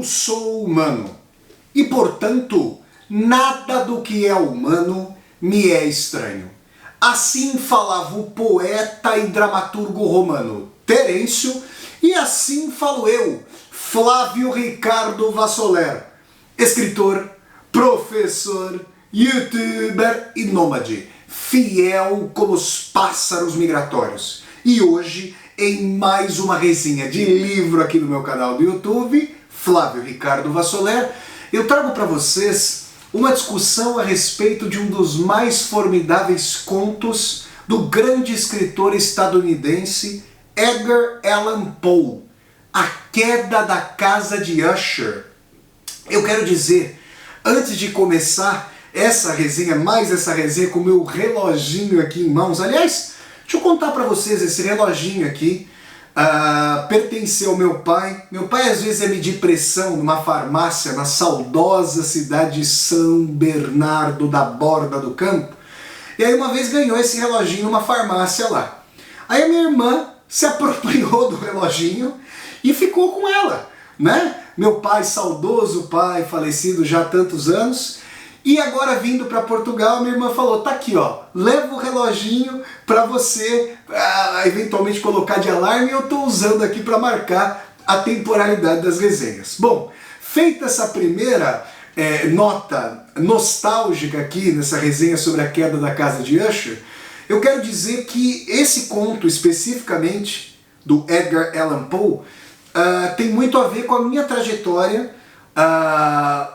Eu sou humano e, portanto, nada do que é humano me é estranho. Assim falava o poeta e dramaturgo romano Terêncio, e assim falo eu, Flávio Ricardo Vassoler, escritor, professor, youtuber e nômade, fiel como os pássaros migratórios. E hoje, em mais uma resenha de livro aqui no meu canal do YouTube, Flávio Ricardo Vassoler, eu trago para vocês uma discussão a respeito de um dos mais formidáveis contos do grande escritor estadunidense Edgar Allan Poe, A Queda da Casa de Usher. Eu quero dizer, antes de começar essa resenha, mais essa resenha com o meu reloginho aqui em mãos, aliás, deixa eu contar para vocês, esse reloginho aqui pertenceu ao meu pai. Meu pai às vezes ia medir pressão numa farmácia na saudosa cidade de São Bernardo da Borda do Campo, e aí uma vez ganhou esse reloginho numa farmácia lá. Aí a minha irmã se apropriou do reloginho e ficou com ela, né? Meu pai, saudoso pai, falecido já há tantos anos, e agora vindo para Portugal, minha irmã falou, tá aqui ó, leva o reloginho para você eventualmente colocar de alarme, e eu tô usando aqui para marcar a temporalidade das resenhas. Bom, feita essa primeira nota nostálgica aqui nessa resenha sobre a queda da casa de Usher, eu quero dizer que esse conto especificamente do Edgar Allan Poe tem muito a ver com a minha trajetória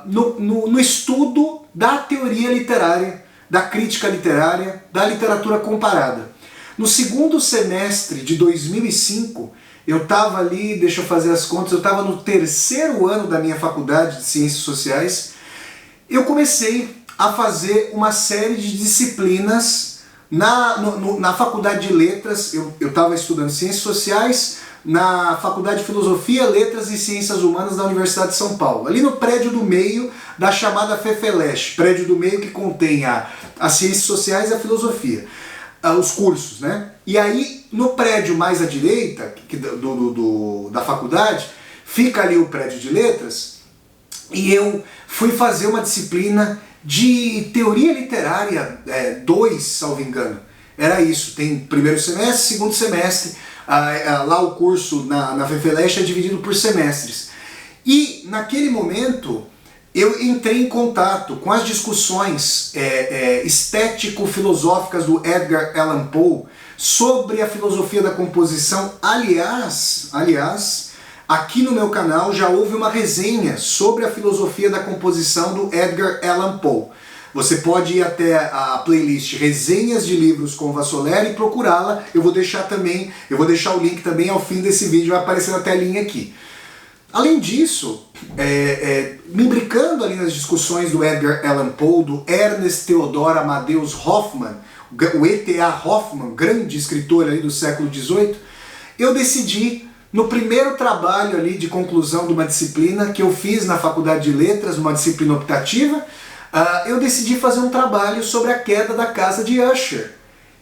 no estudo da teoria literária, da crítica literária, da literatura comparada. No segundo semestre de 2005, eu estava ali, deixa eu fazer as contas, eu estava no terceiro ano da minha faculdade de Ciências Sociais. Eu comecei a fazer uma série de disciplinas na Faculdade de Letras. Eu estava estudando Ciências Sociais na Faculdade de Filosofia, Letras e Ciências Humanas da Universidade de São Paulo, ali no prédio do meio da chamada FEFELESH, prédio do meio que contém as Ciências Sociais e a Filosofia, os cursos, né? E aí, no prédio mais à direita da faculdade, fica ali o prédio de Letras, e eu fui fazer uma disciplina de Teoria Literária 2, salvo engano. Era isso, tem primeiro semestre, segundo semestre. Lá o curso na FEFELESH é dividido por semestres. E naquele momento eu entrei em contato com as discussões estético-filosóficas do Edgar Allan Poe sobre a filosofia da composição. Aliás, aqui no meu canal já houve uma resenha sobre a filosofia da composição do Edgar Allan Poe. Você pode ir até a playlist Resenhas de Livros com Vassoler e procurá-la. Eu vou deixar o link também ao fim desse vídeo, vai aparecer na telinha aqui. Além disso, me imbricando ali nas discussões do Edgar Allan Poe, do Ernest Theodor Amadeus Hoffmann, o E.T.A. Hoffmann, grande escritor ali do século XVIII, eu decidi, no primeiro trabalho ali de conclusão de uma disciplina que eu fiz na Faculdade de Letras, uma disciplina optativa, eu decidi fazer um trabalho sobre a queda da casa de Usher.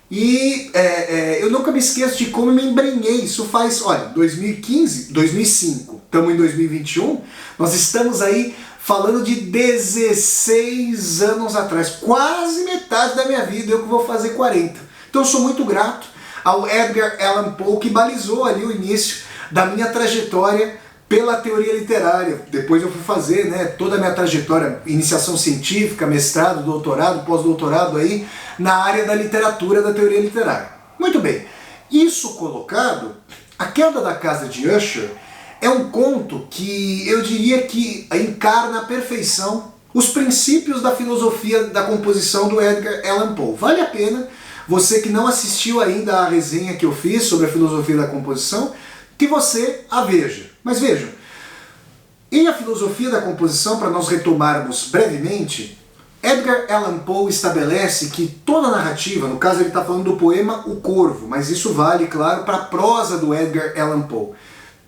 E eu nunca me esqueço de como eu me embrenhei. Isso faz, olha, 2015, 2005, estamos em 2021, nós estamos aí falando de 16 anos atrás, quase metade da minha vida, eu que vou fazer 40. Então eu sou muito grato ao Edgar Allan Poe, que balizou ali o início da minha trajetória pela teoria literária. Depois eu fui fazer, né, toda a minha trajetória, iniciação científica, mestrado, doutorado, pós-doutorado aí, na área da literatura, da teoria literária. Muito bem, isso colocado, A Queda da Casa de Usher é um conto que eu diria que encarna à perfeição os princípios da filosofia da composição do Edgar Allan Poe. Vale a pena, você que não assistiu ainda à resenha que eu fiz sobre a filosofia da composição, que você a veja. Mas vejam, em A Filosofia da Composição, para nós retomarmos brevemente, Edgar Allan Poe estabelece que toda narrativa, no caso ele está falando do poema O Corvo, mas isso vale, claro, para a prosa do Edgar Allan Poe,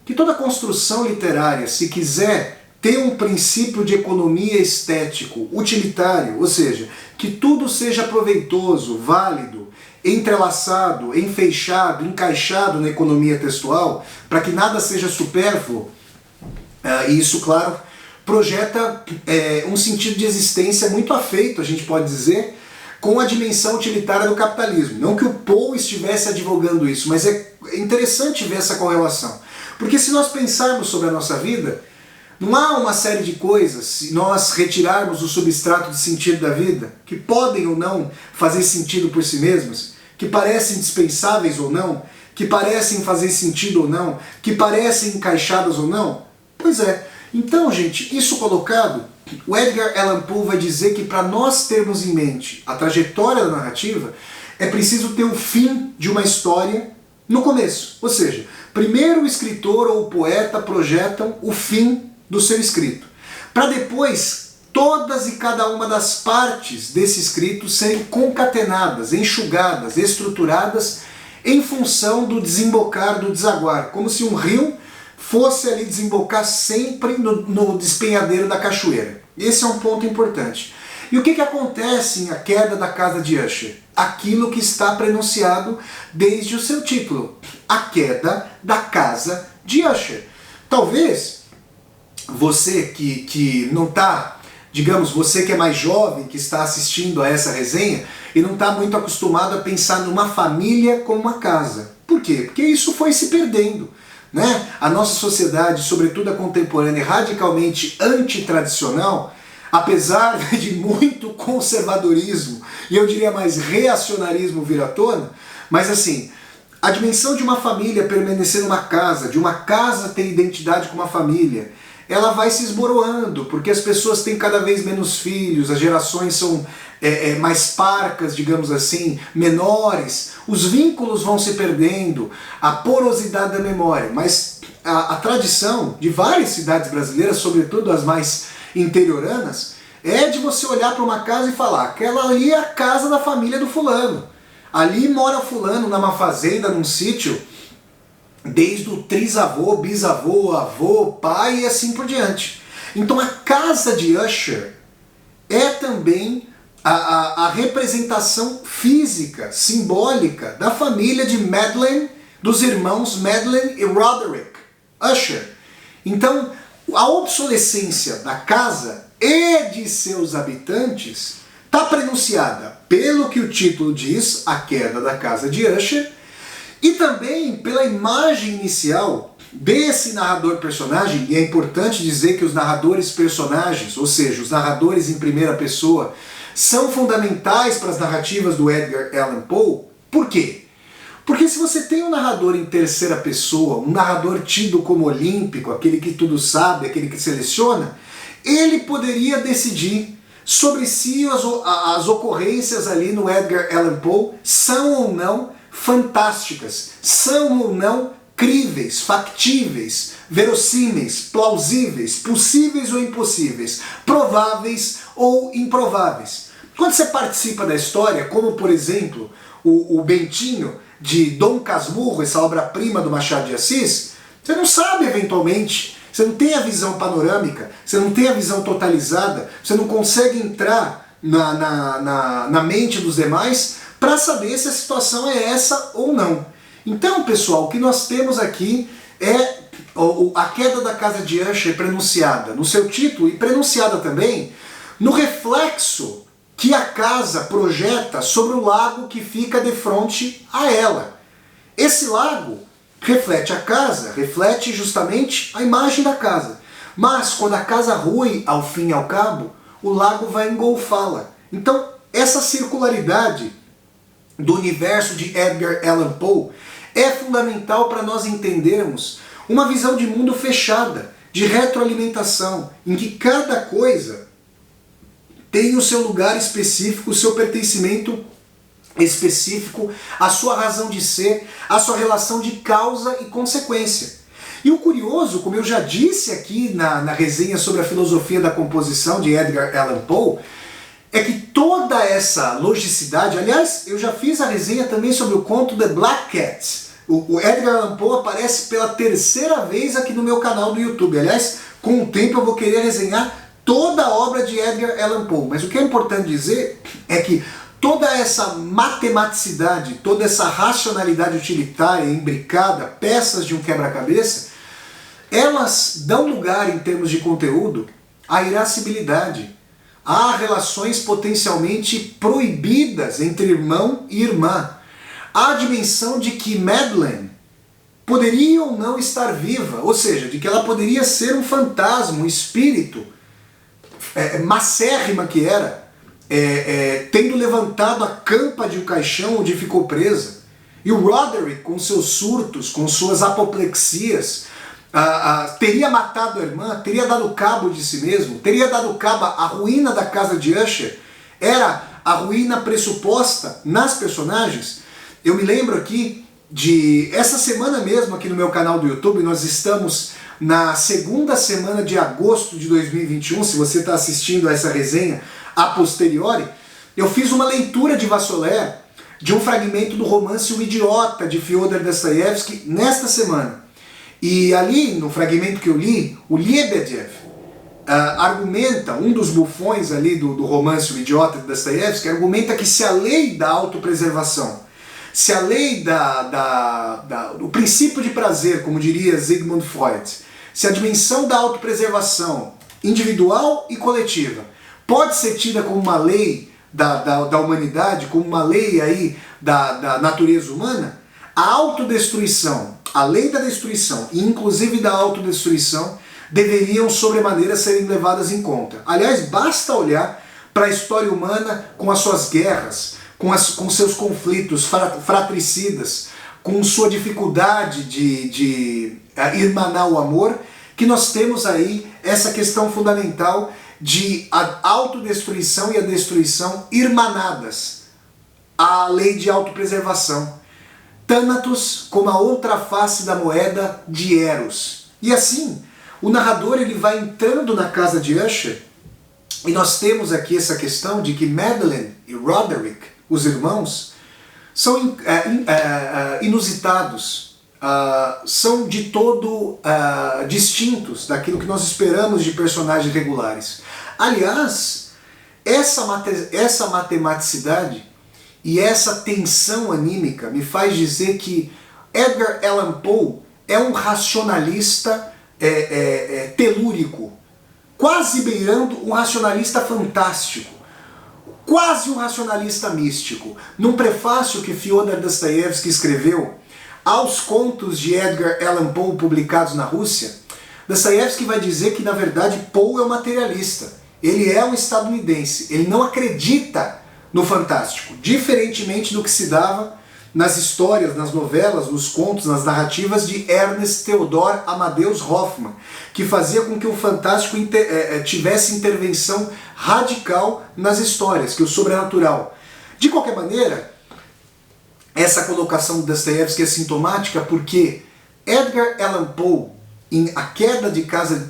que toda construção literária, se quiser ter um princípio de economia estético, utilitário, ou seja, que tudo seja proveitoso, válido, entrelaçado, enfeixado, encaixado na economia textual, para que nada seja supérfluo, e isso, claro, projeta um sentido de existência muito afeito, a gente pode dizer, com a dimensão utilitária do capitalismo. Não que o Poe estivesse advogando isso, mas é interessante ver essa correlação. Porque se nós pensarmos sobre a nossa vida, não há uma série de coisas, se nós retirarmos o substrato de sentido da vida, que podem ou não fazer sentido por si mesmas, que parecem dispensáveis ou não, que parecem fazer sentido ou não, que parecem encaixadas ou não? Pois é. Então, gente, isso colocado, o Edgar Allan Poe vai dizer que para nós termos em mente a trajetória da narrativa, é preciso ter o fim de uma história no começo. Ou seja, primeiro o escritor ou o poeta projetam o fim do seu escrito, para depois todas e cada uma das partes desse escrito serem concatenadas, enxugadas, estruturadas em função do desembocar, do desaguar, como se um rio fosse ali desembocar sempre no despenhadeiro da cachoeira. Esse é um ponto importante. E o que acontece em A Queda da Casa de Usher? Aquilo que está prenunciado desde o seu título, A Queda da Casa de Usher. Talvez você que não está, digamos, você que é mais jovem, que está assistindo a essa resenha e não está muito acostumado a pensar numa família como uma casa. Por quê? Porque isso foi se perdendo. Né? A nossa sociedade, sobretudo a contemporânea, é radicalmente antitradicional, apesar de muito conservadorismo, e eu diria mais reacionarismo vir à tona, mas assim, a dimensão de uma família permanecer numa casa, de uma casa ter identidade com uma família, ela vai se esboroando, porque as pessoas têm cada vez menos filhos, as gerações são mais parcas, digamos assim, menores, os vínculos vão se perdendo, a porosidade da memória, mas a tradição de várias cidades brasileiras, sobretudo as mais interioranas, é de você olhar para uma casa e falar, aquela ali é a casa da família do fulano, ali mora fulano numa fazenda, num sítio, desde o trisavô, bisavô, avô, pai e assim por diante. Então a casa de Usher é também a representação física, simbólica da família de Madeleine, dos irmãos Madeleine e Roderick Usher. Então a obsolescência da casa e de seus habitantes está prenunciada pelo que o título diz, A Queda da Casa de Usher, e também pela imagem inicial desse narrador-personagem, e é importante dizer que os narradores-personagens, ou seja, os narradores em primeira pessoa, são fundamentais para as narrativas do Edgar Allan Poe. Por quê? Porque se você tem um narrador em terceira pessoa, um narrador tido como olímpico, aquele que tudo sabe, aquele que seleciona, ele poderia decidir sobre se as ocorrências ali no Edgar Allan Poe são ou não fantásticas, são ou não críveis, factíveis, verossímeis, plausíveis, possíveis ou impossíveis, prováveis ou improváveis. Quando você participa da história, como por exemplo o Bentinho de Dom Casmurro, essa obra-prima do Machado de Assis, você não sabe eventualmente, você não tem a visão panorâmica, você não tem a visão totalizada, você não consegue entrar na mente dos demais para saber se a situação é essa ou não. Então, pessoal, o que nós temos aqui é A Queda da Casa de Usher prenunciada no seu título e prenunciada também no reflexo que a casa projeta sobre o lago que fica de frente a ela. Esse lago reflete a casa, reflete justamente a imagem da casa. Mas quando a casa rui ao fim e ao cabo, o lago vai engolfá-la. Então, essa circularidade do universo de Edgar Allan Poe é fundamental para nós entendermos uma visão de mundo fechada, de retroalimentação, em que cada coisa tem o seu lugar específico, o seu pertencimento específico, a sua razão de ser, a sua relação de causa e consequência. E o curioso, como eu já disse aqui na resenha sobre a filosofia da composição de Edgar Allan Poe, é que toda essa logicidade, aliás, eu já fiz a resenha também sobre o conto The Black Cat. O Edgar Allan Poe aparece pela terceira vez aqui no meu canal do YouTube. Aliás, com o tempo eu vou querer resenhar toda a obra de Edgar Allan Poe. Mas o que é importante dizer é que toda essa matematicidade, toda essa racionalidade utilitária, imbricada, peças de um quebra-cabeça, elas dão lugar, em termos de conteúdo, a irascibilidade. Há relações potencialmente proibidas entre irmão e irmã. Há a dimensão de que Madeleine poderia ou não estar viva, ou seja, de que ela poderia ser um fantasma, um espírito, macérrima que era, tendo levantado a campa de um caixão onde ficou presa. E o Roderick, com seus surtos, com suas apoplexias, teria matado a irmã, teria dado cabo de si mesmo, teria dado cabo à ruína da casa de Usher. Era a ruína pressuposta nas personagens. Eu me lembro aqui de essa semana mesmo, aqui no meu canal do YouTube, nós estamos na segunda semana de agosto de 2021, se você está assistindo a essa resenha a posteriori, eu fiz uma leitura de Vassoler, de um fragmento do romance O Idiota, de Fyodor Dostoiévski, nesta semana. E ali, no fragmento que eu li, o Lebedev argumenta, um dos bufões ali do romance O Idiota, de Dostoiévski, argumenta que se a lei da autopreservação, se a lei do princípio de prazer, como diria Sigmund Freud, se a dimensão da autopreservação individual e coletiva pode ser tida como uma lei da humanidade, como uma lei aí da natureza humana, a autodestruição, a lei da destruição e inclusive da autodestruição deveriam sobremaneira serem levadas em conta. Aliás, basta olhar para a história humana com as suas guerras, com seus conflitos fratricidas, com sua dificuldade de irmanar o amor, que nós temos aí essa questão fundamental de a autodestruição e a destruição irmanadas. A lei de autopreservação. Thanatos como a outra face da moeda de Eros. E assim, o narrador ele vai entrando na casa de Usher, e nós temos aqui essa questão de que Madeleine e Roderick, os irmãos, são inusitados, são de todo distintos daquilo que nós esperamos de personagens regulares. Aliás, essa matematicidade e essa tensão anímica me faz dizer que Edgar Allan Poe é um racionalista telúrico, quase beirando um racionalista fantástico, quase um racionalista místico. Num prefácio que Fyodor Dostoiévski escreveu aos contos de Edgar Allan Poe publicados na Rússia, Dostoiévski vai dizer que, na verdade, Poe é um materialista. Ele é um estadunidense. Ele não acredita no fantástico, diferentemente do que se dava nas histórias, nas novelas, nos contos, nas narrativas de Ernest Theodor Amadeus Hoffmann, que fazia com que o fantástico tivesse intervenção radical nas histórias, que o sobrenatural. De qualquer maneira, essa colocação do Dostoiévski é sintomática porque Edgar Allan Poe, em A Queda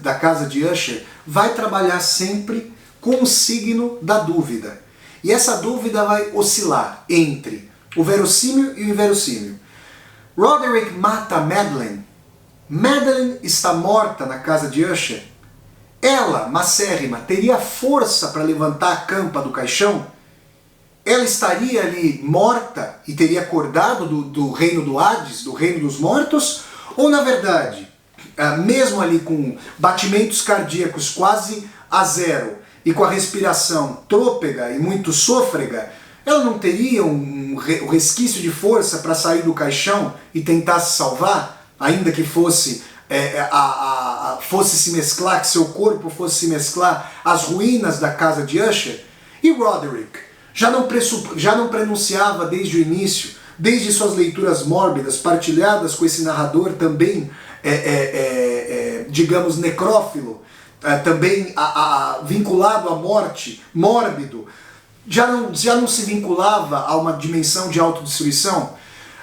da Casa de Usher, vai trabalhar sempre com o signo da dúvida. E essa dúvida vai oscilar entre o verossímil e o inverossímil. Roderick mata Madeleine. Madeleine está morta na casa de Usher. Ela, macérrima, teria força para levantar a campa do caixão? Ela estaria ali morta e teria acordado do reino do Hades, do reino dos mortos? Ou, na verdade, mesmo ali com batimentos cardíacos quase a zero e com a respiração trôpega e muito sôfrega, ela não teria um resquício de força para sair do caixão e tentar se salvar, ainda que fosse se mesclar, que seu corpo fosse se mesclar às ruínas da casa de Usher? E Roderick já não prenunciava desde o início, desde suas leituras mórbidas, partilhadas com esse narrador também, digamos, necrófilo, também vinculado à morte, mórbido, já não se vinculava a uma dimensão de autodestruição?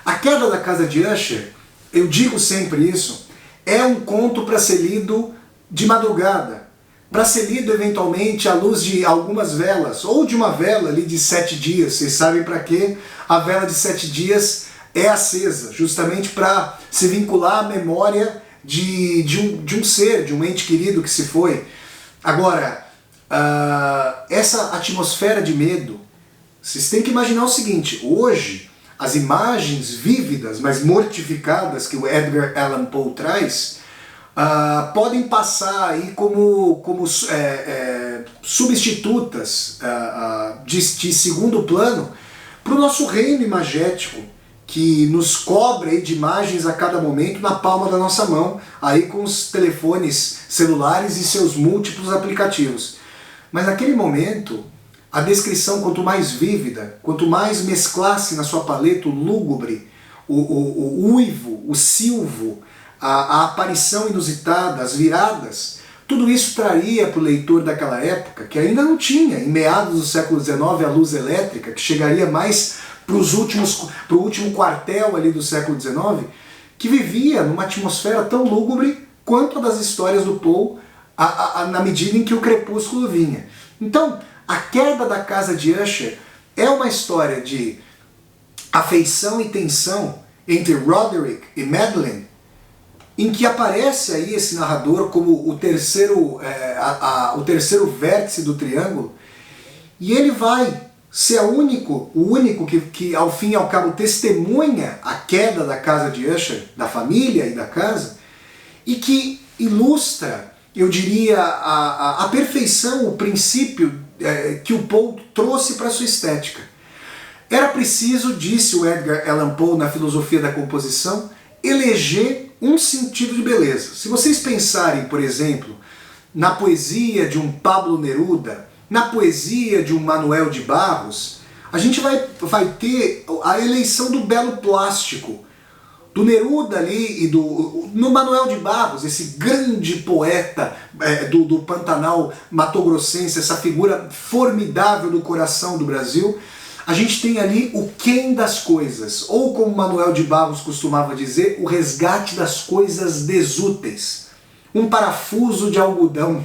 A Queda da Casa de Usher, eu digo sempre isso, é um conto para ser lido de madrugada, para ser lido eventualmente à luz de algumas velas, ou de uma vela ali de 7 dias. Vocês sabem para quê? A vela de 7 dias é acesa, justamente para se vincular à memória de um ser, de um ente querido que se foi. Agora, essa atmosfera de medo, vocês têm que imaginar o seguinte: hoje, as imagens vívidas, mas mortificadas que o Edgar Allan Poe traz, podem passar aí como substitutas de segundo plano para o nosso reino imagético, que nos cobre aí de imagens a cada momento na palma da nossa mão, aí com os telefones celulares e seus múltiplos aplicativos. Mas naquele momento, a descrição, quanto mais vívida, quanto mais mesclasse na sua paleta o lúgubre, o uivo, o silvo, a aparição inusitada, as viradas, tudo isso traria para o leitor daquela época, que ainda não tinha, em meados do século XIX, a luz elétrica, que chegaria mais para o último quartel ali do século XIX, que vivia numa atmosfera tão lúgubre quanto a das histórias do Poe, na medida em que o crepúsculo vinha. Então, A Queda da Casa de Usher é uma história de afeição e tensão entre Roderick e Madeline, em que aparece aí esse narrador como o terceiro vértice do triângulo, e ele vai ser o único que ao fim e ao cabo testemunha a queda da casa de Usher, da família e da casa, e que ilustra, eu diria, a perfeição, o princípio que o Poe trouxe para a sua estética. Era preciso, disse o Edgar Allan Poe na Filosofia da Composição, eleger um sentido de beleza. Se vocês pensarem, por exemplo, na poesia de um Pablo Neruda, na poesia de um Manuel de Barros, a gente vai ter a eleição do belo plástico, do Neruda ali e no Manuel de Barros, esse grande poeta do Pantanal matogrossense, essa figura formidável do coração do Brasil. A gente tem ali o quem das coisas, ou como Manuel de Barros costumava dizer, o resgate das coisas desúteis. Um parafuso de algodão,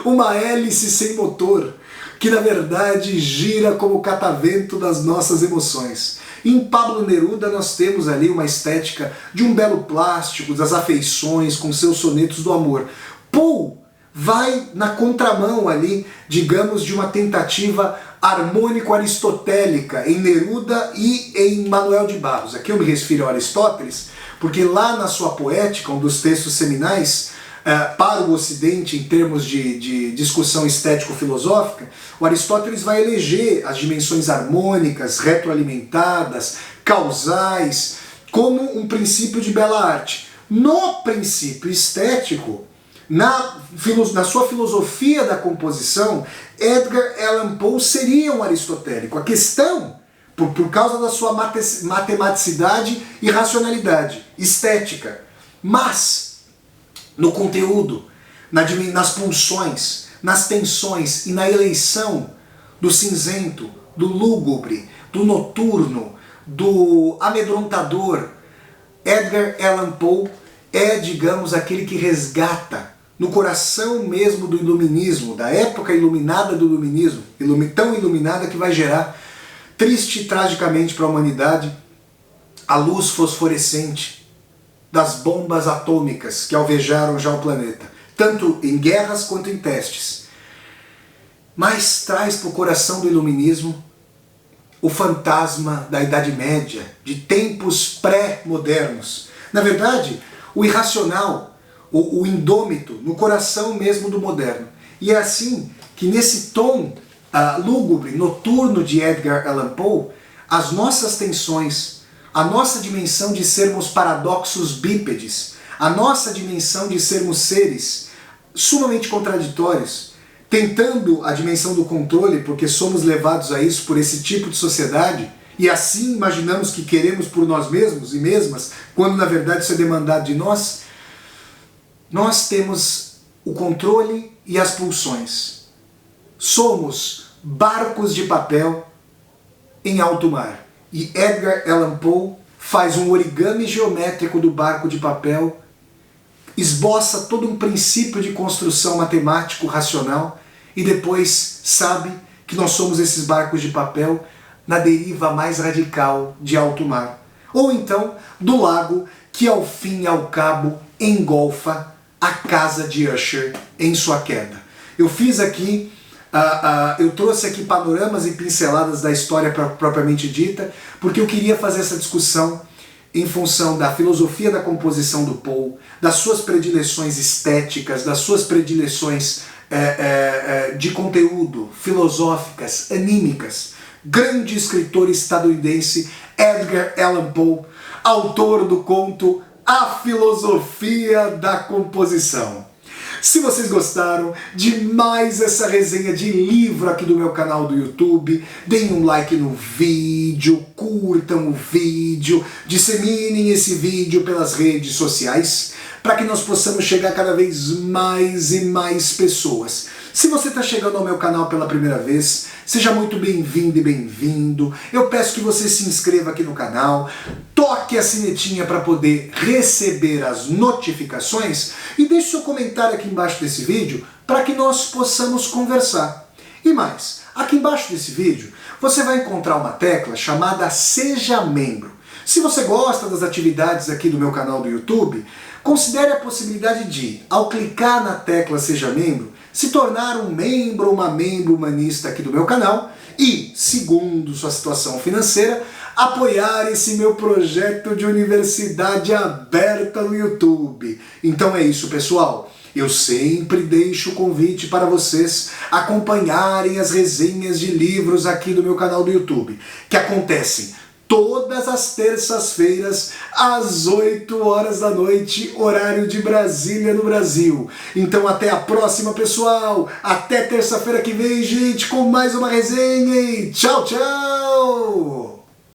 uma hélice sem motor, que na verdade gira como o catavento das nossas emoções. Em Pablo Neruda nós temos ali uma estética de um belo plástico, das afeições, com seus sonetos do amor. Poe vai na contramão ali, digamos, de uma tentativa harmônico-aristotélica em Neruda e em Manuel de Barros. Aqui eu me refiro a Aristóteles, porque lá na sua poética, um dos textos seminais para o Ocidente em termos de discussão estético-filosófica, o Aristóteles vai eleger as dimensões harmônicas, retroalimentadas, causais, como um princípio de bela arte. No princípio estético, na sua filosofia da composição, Edgar Allan Poe seria um aristotélico. A questão, por causa da sua matematicidade e racionalidade estética, mas no conteúdo, nas pulsões, nas tensões e na eleição do cinzento, do lúgubre, do noturno, do amedrontador, Edgar Allan Poe é, digamos, aquele que resgata no coração mesmo do iluminismo, da época iluminada do iluminismo, tão iluminada que vai gerar, triste e tragicamente para a humanidade, a luz fosforescente das bombas atômicas que alvejaram já o planeta, tanto em guerras quanto em testes. Mas traz para o coração do iluminismo o fantasma da Idade Média, de tempos pré-modernos. Na verdade, o irracional, o indômito, no coração mesmo do moderno. E é assim que nesse tom lúgubre, noturno de Edgar Allan Poe, as nossas tensões, a nossa dimensão de sermos paradoxos bípedes, a nossa dimensão de sermos seres sumamente contraditórios, tentando a dimensão do controle, porque somos levados a isso por esse tipo de sociedade, e assim imaginamos que queremos por nós mesmos e mesmas, quando na verdade isso é demandado de nós. Nós temos o controle e as pulsões. Somos barcos de papel em alto mar. E Edgar Allan Poe faz um origami geométrico do barco de papel, esboça todo um princípio de construção matemático racional e depois sabe que nós somos esses barcos de papel na deriva mais radical de alto mar. Ou então do lago que ao fim e ao cabo engolfa a casa de Usher em sua queda. Eu fiz aqui eu trouxe aqui panoramas e pinceladas da história propriamente dita, porque eu queria fazer essa discussão em função da filosofia da composição do Poe, das suas predileções estéticas, das suas predileções de conteúdo, filosóficas, anímicas. Grande escritor estadunidense Edgar Allan Poe, autor do conto A Filosofia da Composição. Se vocês gostaram de mais essa resenha de livro aqui do meu canal do YouTube, deem um like no vídeo, curtam o vídeo, disseminem esse vídeo pelas redes sociais, para que nós possamos chegar cada vez mais e mais pessoas. Se você está chegando ao meu canal pela primeira vez, seja muito bem-vindo e bem-vindo. Eu peço que você se inscreva aqui no canal, toque a sinetinha para poder receber as notificações e deixe seu comentário aqui embaixo desse vídeo para que nós possamos conversar. E mais, aqui embaixo desse vídeo você vai encontrar uma tecla chamada Seja Membro. Se você gosta das atividades aqui do meu canal do YouTube, considere a possibilidade de, ao clicar na tecla Seja Membro, se tornar um membro ou uma membro humanista aqui do meu canal e, segundo sua situação financeira, apoiar esse meu projeto de universidade aberta no YouTube. Então é isso, pessoal. Eu sempre deixo o convite para vocês acompanharem as resenhas de livros aqui do meu canal do YouTube, que acontecem todas as terças-feiras, às 8 horas da noite, horário de Brasília, no Brasil. Então até a próxima, pessoal! Até terça-feira que vem, gente, com mais uma resenha e tchau, tchau!